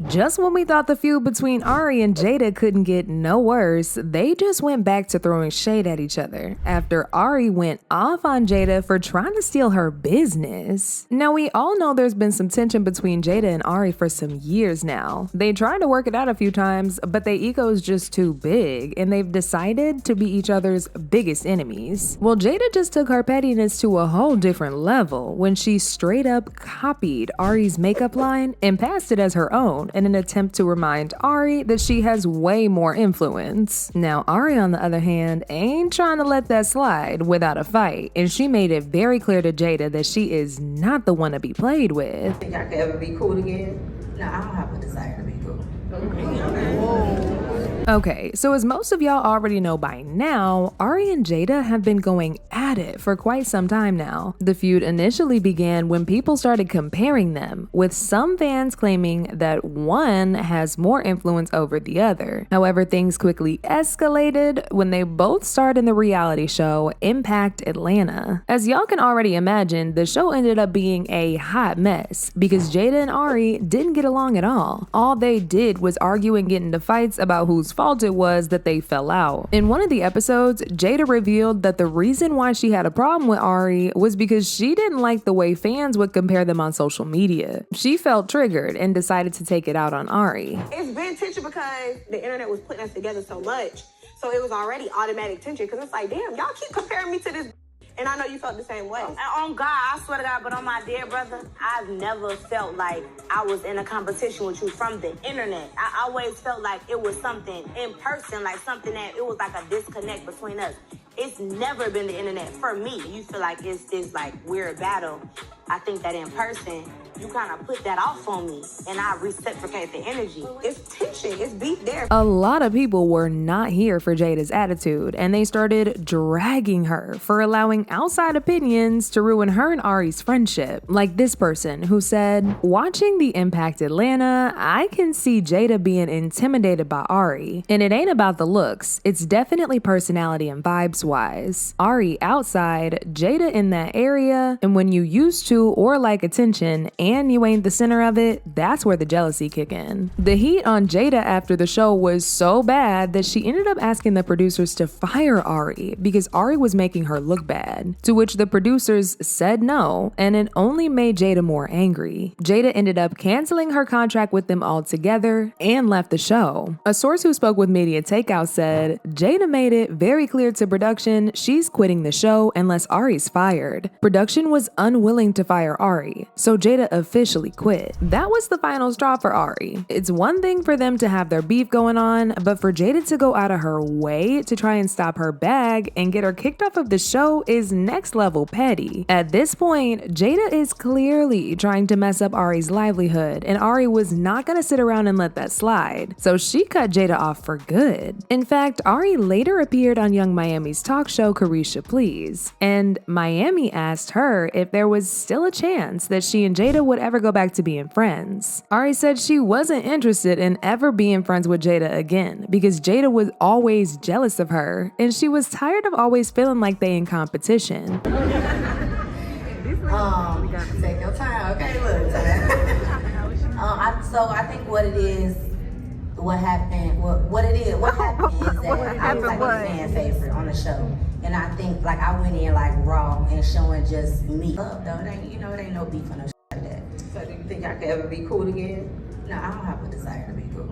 Just when we thought the feud between Ari and Jayda couldn't get no worse, they just went back to throwing shade at each other after Ari went off on Jayda for trying to steal her business. Now, we all know there's been some tension between Jayda and Ari for some years now. They tried to work it out a few times, but their ego is just too big, and they've decided to be each other's biggest enemies. Well, Jayda just took her pettiness to a whole different level when she straight up copied Ari's makeup line and passed it as her own in an attempt to remind Ari that she has way more influence. Now, Ari, on the other hand, ain't trying to let that slide without a fight, and she made it very clear to Jayda that she is not the one to be played with. Think y'all could ever be cool again? No, I don't have a desire to be cool. Okay, so as most of y'all already know by now, Ari and Jayda have been going at it for quite some time now. The feud initially began when people started comparing them, with some fans claiming that one has more influence over the other. However, things quickly escalated when they both starred in the reality show Impact Atlanta. As y'all can already imagine, the show ended up being a hot mess because Jayda and Ari didn't get along at all. All they did was argue and get into fights about whose fault it was that they fell out. In one of the episodes, Jayda revealed that the reason why she had a problem with Ari was because she didn't like the way fans would compare them on social media. She felt triggered and decided to take it out on Ari. It's been tension because the internet was putting us together so much. So it was already automatic tension because it's like, damn, y'all keep comparing me to this. And I know you felt the same way. And on God, I swear to God, but on my dear brother, I've never felt like I was in a competition with you from the internet. I always felt like it was something in person, like something that it was like a disconnect between us. It's never been the internet for me. You feel like it's this like weird battle. I think that in person, you kind of put that off on me and I reciprocate the energy. It's tension, it's beef there. A lot of people were not here for Jada's attitude, and they started dragging her for allowing outside opinions to ruin her and Ari's friendship. Like this person who said, "Watching the Impact Atlanta, I can see Jayda being intimidated by Ari. And it ain't about the looks, it's definitely personality and vibes wise. Ari outside, Jayda in that area, and when you used to or like attention and you ain't the center of it, that's where the jealousy kick in." The heat on Jayda after the show was so bad that she ended up asking the producers to fire Ari because Ari was making her look bad, to which the producers said no, and it only made Jayda more angry. Jayda ended up canceling her contract with them altogether and left the show. A source who spoke with Media Takeout said, "Jayda made it very clear to production she's quitting the show unless Ari's fired. Production was unwilling to fire Ari, so Jayda officially quit." That was the final straw for Ari. It's one thing for them to have their beef going on, but for Jayda to go out of her way to try and stop her bag and get her kicked off of the show is next level petty. At this point, Jayda is clearly trying to mess up Ari's livelihood, and Ari was not gonna sit around and let that slide, so she cut Jayda off for good. In fact, Ari later appeared on Young Miami's talk show Carisha Please, and Miami asked her if there was still a chance that she and Jayda would ever go back to being friends. Ari said she wasn't interested in ever being friends with Jayda again because Jayda was always jealous of her, and she was tired of always feeling like they in competition. Take your time, okay? Look, so I think what happened is that it was like a fan favorite on the show. And I think like I went in like raw and showing just me. Love though, it ain't no beef on no shit like that. So do you think y'all could ever be cool again? No, I don't have a desire to be cool.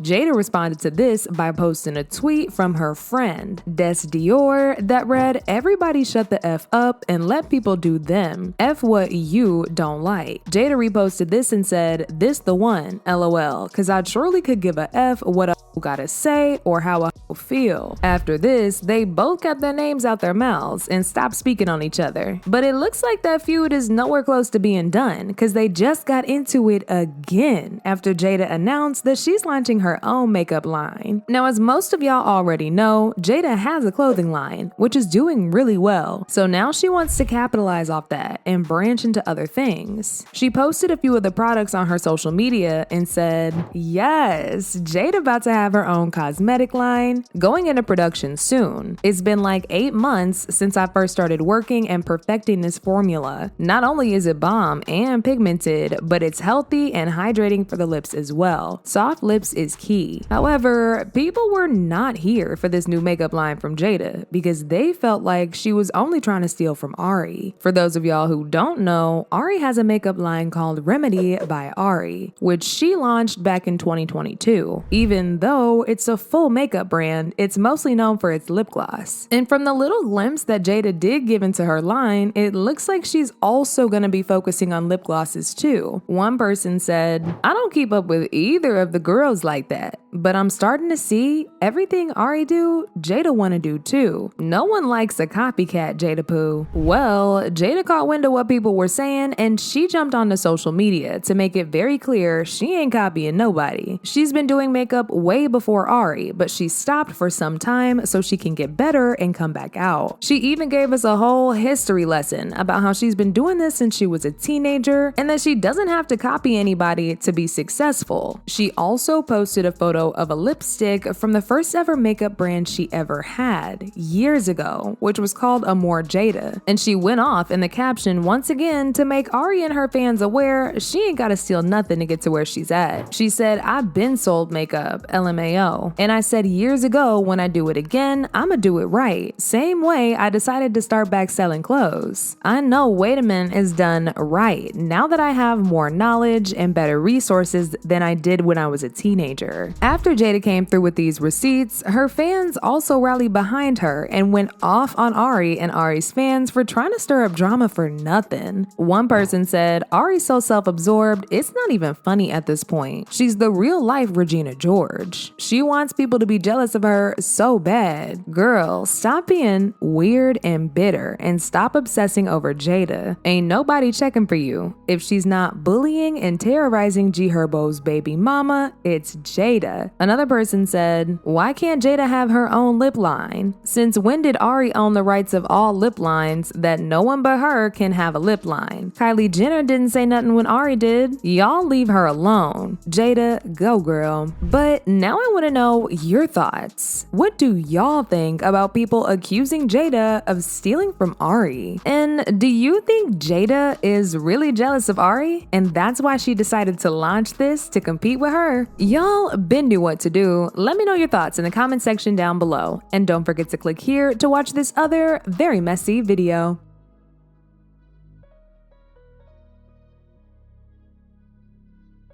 Jayda responded to this by posting a tweet from her friend, Des Dior, that read, "Everybody shut the F up and let people do them. F what you don't like." Jayda reposted this and said, "This the one, LOL, cause I surely could give a F what a gotta say or how a feel." After this, they both got their names out their mouths and stopped speaking on each other. But it looks like that feud is nowhere close to being done, cause they just got into it again after Jayda announced that she's launching her her own makeup line. Now, as most of y'all already know, Jayda has a clothing line, which is doing really well. So now she wants to capitalize off that and branch into other things. She posted a few of the products on her social media and said, yes, Jayda about to have her own cosmetic line going into production soon. It's been like 8 months since I first started working and perfecting this formula. Not only is it bomb and pigmented, but it's healthy and hydrating for the lips as well. Soft lips is key. However, people were not here for this new makeup line from Jayda because they felt like she was only trying to steal from Ari. For those of y'all who don't know, Ari has a makeup line called Remedy by Ari, which she launched back in 2022. Even though it's a full makeup brand, it's mostly known for its lip gloss. And from the little glimpse that Jayda did give into her line, it looks like she's also going to be focusing on lip glosses too. One person said, I don't keep up with either of the girls like that, but I'm starting to see everything Ari do, Jayda want to do too. No one likes a copycat, Jayda Poo. Well, Jayda caught wind of what people were saying and she jumped onto social media to make it very clear she ain't copying nobody. She's been doing makeup way before Ari, but she stopped for some time so she can get better and come back out. She even gave us a whole history lesson about how she's been doing this since she was a teenager and that she doesn't have to copy anybody to be successful. She also posted a photo of a lipstick from the first ever makeup brand she ever had years ago, which was called Amore Jayda. And she went off in the caption once again to make Ari and her fans aware she ain't gotta steal nothing to get to where she's at. She said, I've been sold makeup, LMAO. And I said years ago, when I do it again, I'ma do it right. Same way I decided to start back selling clothes. I know Wait a Minute is done right now that I have more knowledge and better resources than I did when I was a teenager. After Jayda came through with these receipts, her fans also rallied behind her and went off on Ari and Ari's fans for trying to stir up drama for nothing. One person said, Ari's so self-absorbed, it's not even funny at this point. She's the real life Regina George. She wants people to be jealous of her so bad. Girl, stop being weird and bitter and stop obsessing over Jayda. Ain't nobody checking for you. If she's not bullying and terrorizing G Herbo's baby mama, it's Jayda. Another person said, why can't Jayda have her own lip line? Since when did Ari own the rights of all lip lines that no one but her can have a lip line? Kylie Jenner didn't say nothing when Ari did. Y'all leave her alone. Jayda, go girl. But now I want to know your thoughts. What do y'all think about people accusing Jayda of stealing from Ari? And do you think Jayda is really jealous of Ari and that's why she decided to launch this to compete with her? Y'all been knew what to do. Let me know your thoughts in the comment section down below. And don't forget to click here to watch this other very messy video.